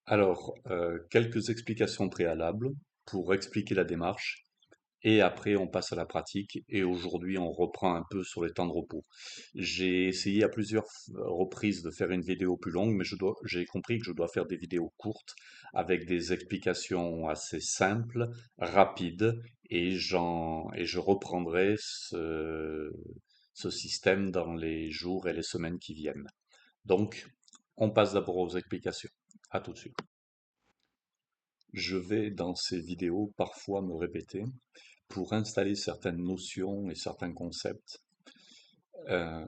Quelques explications préalables pour expliquer la démarche et après on passe à la pratique et aujourd'hui on reprend un peu sur les temps de repos. J'ai essayé à plusieurs reprises de faire une vidéo plus longue, mais j'ai compris que je dois faire des vidéos courtes avec des explications assez simples, rapides et je reprendrai ce système dans les jours et les semaines qui viennent. Donc, on passe d'abord aux explications. À tout de suite. Je vais dans ces vidéos parfois me répéter pour installer certaines notions et certains concepts euh,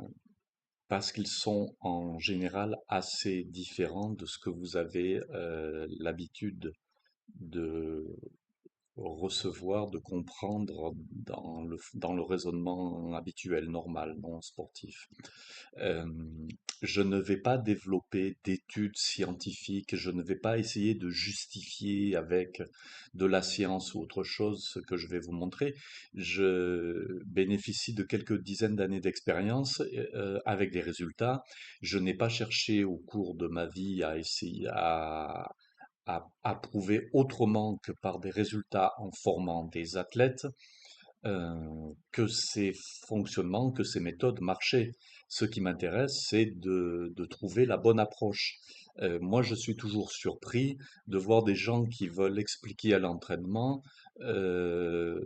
parce qu'ils sont en général assez différents de ce que vous avez l'habitude de recevoir, de comprendre dans le raisonnement habituel, normal, non sportif. Euh, je ne vais pas développer d'études scientifiques, je ne vais pas essayer de justifier avec de la science ou autre chose ce que je vais vous montrer. Je bénéficie de quelques dizaines d'années d'expérience avec des résultats. Je n'ai pas cherché au cours de ma vie à essayer à prouver autrement que par des résultats en formant des athlètes que ces fonctionnements, que ces méthodes marchaient. Ce qui m'intéresse, c'est de trouver la bonne approche. Moi, je suis toujours surpris de voir des gens qui veulent expliquer à l'entraînement euh,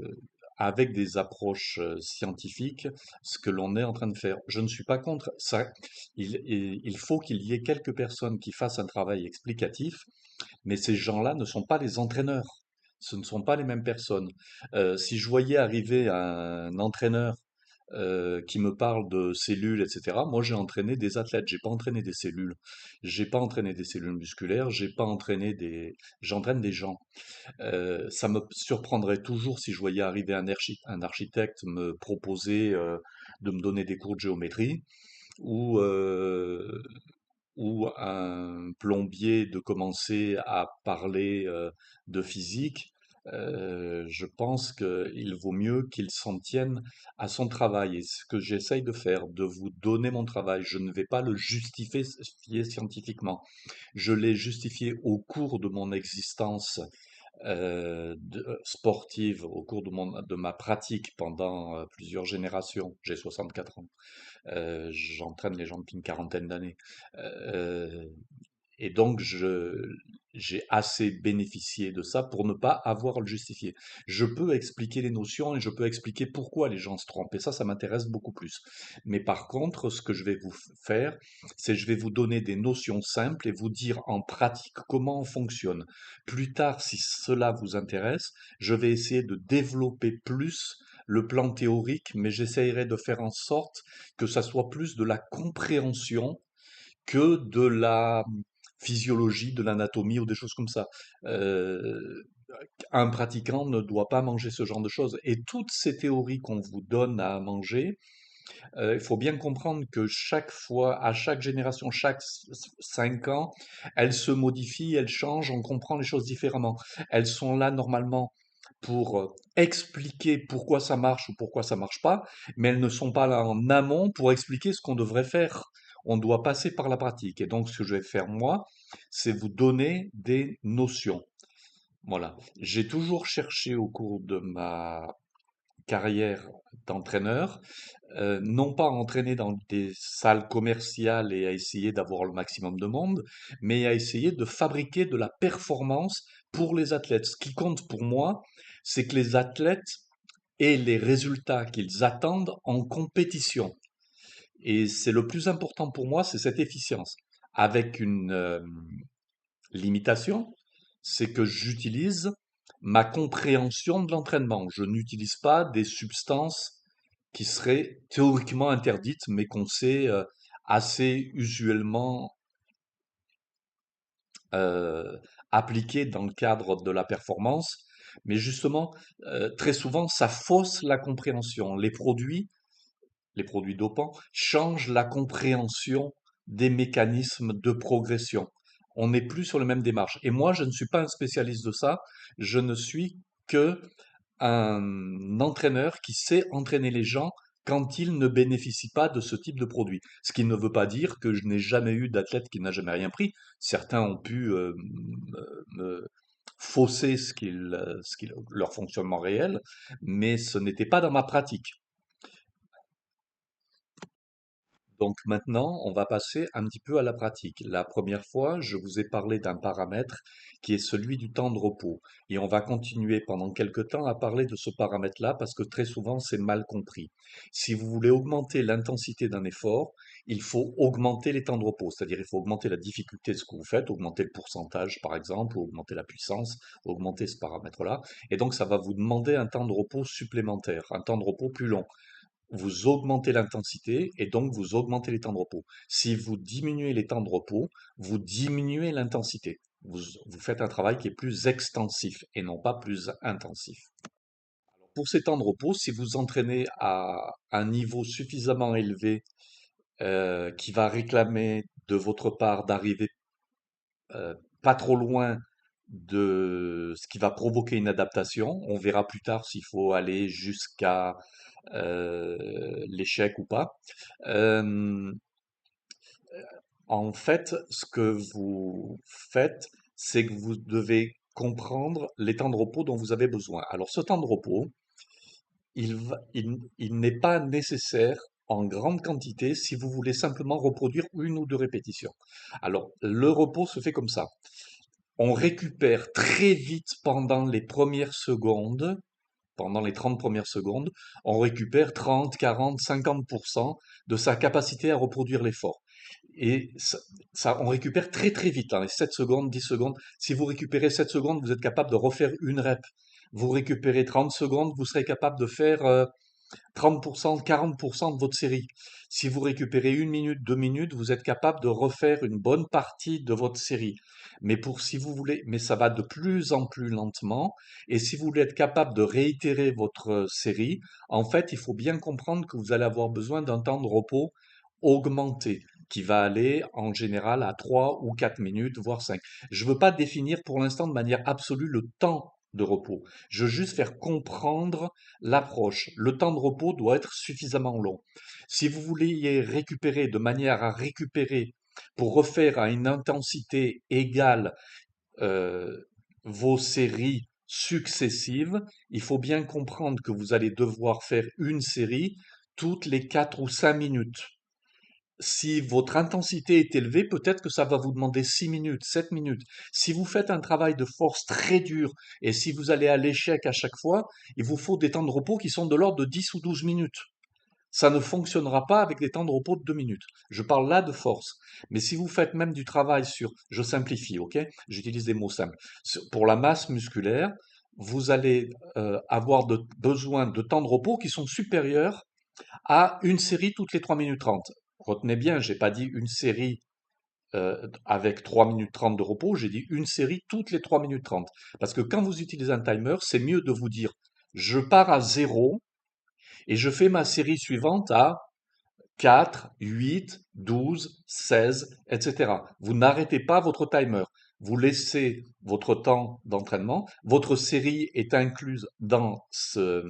avec des approches scientifiques ce que l'on est en train de faire. Je ne suis pas contre ça. Il faut qu'il y ait quelques personnes qui fassent un travail explicatif, mais ces gens-là ne sont pas les entraîneurs. Ce ne sont pas les mêmes personnes. Si je voyais arriver un entraîneur qui me parle de cellules, etc., moi j'ai entraîné des athlètes, j'ai pas entraîné des cellules. J'ai pas entraîné des cellules musculaires, j'ai pas entraîné des... J'entraîne des gens. Ça me surprendrait toujours si je voyais arriver un architecte me proposer de me donner des cours de géométrie ou ou un plombier de commencer à parler de physique, je pense qu'il vaut mieux qu'il s'en tienne à son travail. Et ce que j'essaye de faire, de vous donner mon travail, je ne vais pas le justifier scientifiquement. Je l'ai justifié au cours de mon existence sportive, au cours de ma pratique pendant plusieurs générations. J'ai 64 ans. J'entraîne les gens depuis une quarantaine d'années. Euh, et donc, j'ai assez bénéficié de ça pour ne pas avoir à le justifier. Je peux expliquer les notions et je peux expliquer pourquoi les gens se trompent. Et ça m'intéresse beaucoup plus. Mais par contre, ce que je vais vous faire, c'est je vais vous donner des notions simples et vous dire en pratique comment on fonctionne. Plus tard, si cela vous intéresse, je vais essayer de développer plus le plan théorique, mais j'essayerai de faire en sorte que ça soit plus de la compréhension que de la physiologie, de l'anatomie ou des choses comme ça. Euh, un pratiquant ne doit pas manger ce genre de choses. Et toutes ces théories qu'on vous donne à manger, il faut bien comprendre que chaque fois, à chaque génération, chaque 5 ans, elles se modifient, elles changent, on comprend les choses différemment. Elles sont là normalement pour expliquer pourquoi ça marche ou pourquoi ça marche pas, mais elles ne sont pas là en amont pour expliquer ce qu'on devrait faire. On doit passer par la pratique. Et donc, ce que je vais faire moi, c'est vous donner des notions. Voilà. J'ai toujours cherché au cours de ma carrière d'entraîneur, non pas à entraîner dans des salles commerciales et à essayer d'avoir le maximum de monde, mais à essayer de fabriquer de la performance pour les athlètes. Ce qui compte pour moi, c'est que les athlètes aient les résultats qu'ils attendent en compétition. Et c'est le plus important pour moi, c'est cette efficience. Avec une limitation, c'est que j'utilise ma compréhension de l'entraînement. Je n'utilise pas des substances qui seraient théoriquement interdites, mais qu'on sait assez usuellement euh, appliquées dans le cadre de la performance. Mais justement, très souvent, ça fausse la compréhension. Les produits dopants changent la compréhension des mécanismes de progression. On n'est plus sur la même démarche. Et moi, je ne suis pas un spécialiste de ça. Je ne suis que un entraîneur qui sait entraîner les gens quand ils ne bénéficient pas de ce type de produit. Ce qui ne veut pas dire que je n'ai jamais eu d'athlète qui n'a jamais rien pris. Certains ont pu me fausser leur fonctionnement réel, mais ce n'était pas dans ma pratique. Donc maintenant, on va passer un petit peu à la pratique. La première fois, je vous ai parlé d'un paramètre qui est celui du temps de repos. Et on va continuer pendant quelques temps à parler de ce paramètre-là parce que très souvent, c'est mal compris. Si vous voulez augmenter l'intensité d'un effort, il faut augmenter les temps de repos. C'est-à-dire, il faut augmenter la difficulté de ce que vous faites, augmenter le pourcentage, par exemple, ou augmenter la puissance, augmenter ce paramètre-là. Et donc, ça va vous demander un temps de repos supplémentaire, un temps de repos plus long. Vous augmentez l'intensité et donc vous augmentez les temps de repos. Si vous diminuez les temps de repos, vous diminuez l'intensité. Vous faites un travail qui est plus extensif et non pas plus intensif. Pour ces temps de repos, si vous entraînez à un niveau suffisamment élevé qui va réclamer de votre part d'arriver pas trop loin de ce qui va provoquer une adaptation, on verra plus tard s'il faut aller jusqu'à l'échec ou pas. Euh, En fait, ce que vous faites, c'est que vous devez comprendre les temps de repos dont vous avez besoin. Alors, ce temps de repos, il n'est pas nécessaire en grande quantité si vous voulez simplement reproduire une ou deux répétitions. Alors, le repos se fait comme ça. On récupère très vite pendant les 30 premières secondes, on récupère 30, 40, 50% de sa capacité à reproduire l'effort. Et on récupère très très vite, hein, les 7 secondes, 10 secondes. Si vous récupérez 7 secondes, vous êtes capable de refaire une rep. Vous récupérez 30 secondes, vous serez capable de faire 30%, 40% de votre série. Si vous récupérez une minute, 2 minutes, vous êtes capable de refaire une bonne partie de votre série. Si vous voulez, mais ça va de plus en plus lentement. Et si vous voulez être capable de réitérer votre série, en fait, il faut bien comprendre que vous allez avoir besoin d'un temps de repos augmenté qui va aller en général à 3 ou 4 minutes, voire 5. Je ne veux pas définir pour l'instant de manière absolue le temps de repos. Je veux juste faire comprendre l'approche. Le temps de repos doit être suffisamment long. Si vous vouliez récupérer de manière à récupérer pour refaire à une intensité égale euh, vos séries successives, il faut bien comprendre que vous allez devoir faire une série toutes les 4 ou 5 minutes. Si votre intensité est élevée, peut-être que ça va vous demander 6 minutes, 7 minutes. Si vous faites un travail de force très dur et si vous allez à l'échec à chaque fois, il vous faut des temps de repos qui sont de l'ordre de 10 ou 12 minutes. Ça ne fonctionnera pas avec des temps de repos de 2 minutes. Je parle là de force. Mais si vous faites même du travail je simplifie, ok? J'utilise des mots simples. Pour la masse musculaire, vous allez avoir besoin de temps de repos qui sont supérieurs à une série toutes les 3 minutes 30. Retenez bien, j'ai pas dit une série avec 3 minutes 30 de repos, j'ai dit une série toutes les 3 minutes 30. Parce que quand vous utilisez un timer, c'est mieux de vous dire, je pars à 0 et je fais ma série suivante à 4, 8, 12, 16, etc. Vous n'arrêtez pas votre timer. Vous laissez votre temps d'entraînement. Votre série est incluse dans ce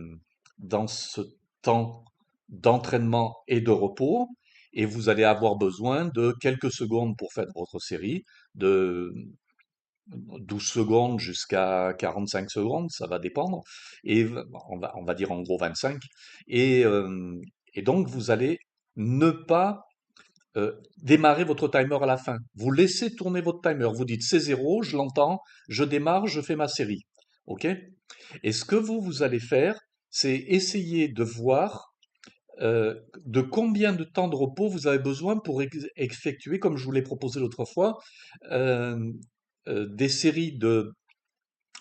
temps d'entraînement et de repos. Et vous allez avoir besoin de quelques secondes pour faire votre série, de 12 secondes jusqu'à 45 secondes, ça va dépendre. Et on va dire en gros 25. Et, euh, et donc, vous allez ne pas démarrer votre timer à la fin. Vous laissez tourner votre timer. Vous dites c'est zéro, je l'entends, je démarre, je fais ma série. OK? Et ce que vous allez faire, c'est essayer de voir de combien de temps de repos vous avez besoin pour effectuer, comme je vous l'ai proposé l'autre fois, euh, des séries de,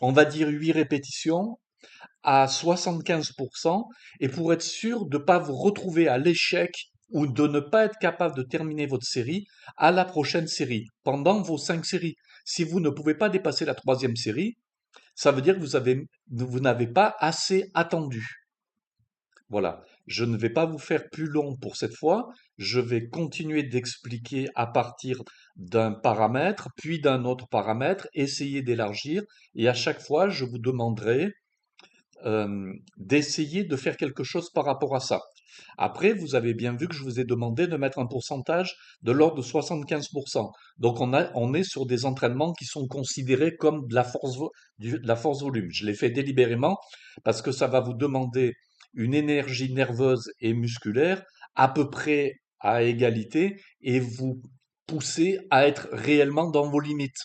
on va dire, 8 répétitions à 75% et pour être sûr de ne pas vous retrouver à l'échec ou de ne pas être capable de terminer votre série à la prochaine série, pendant vos 5 séries. Si vous ne pouvez pas dépasser la troisième série, ça veut dire que vous n'avez pas assez attendu. Voilà. Je ne vais pas vous faire plus long pour cette fois. Je vais continuer d'expliquer à partir d'un paramètre, puis d'un autre paramètre, essayer d'élargir, et à chaque fois, je vous demanderai d'essayer de faire quelque chose par rapport à ça. Après, vous avez bien vu que je vous ai demandé de mettre un pourcentage de l'ordre de 75%. Donc on est sur des entraînements qui sont considérés comme de la de la force volume. Je l'ai fait délibérément parce que ça va vous demander une énergie nerveuse et musculaire à peu près à égalité et vous pousser à être réellement dans vos limites.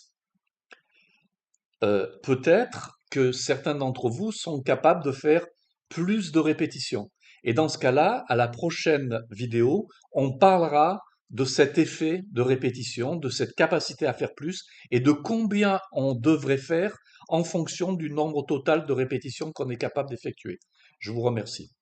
Peut-être que certains d'entre vous sont capables de faire plus de répétitions. Et dans ce cas-là, à la prochaine vidéo, on parlera de cet effet de répétition, de cette capacité à faire plus et de combien on devrait faire en fonction du nombre total de répétitions qu'on est capable d'effectuer. Je vous remercie.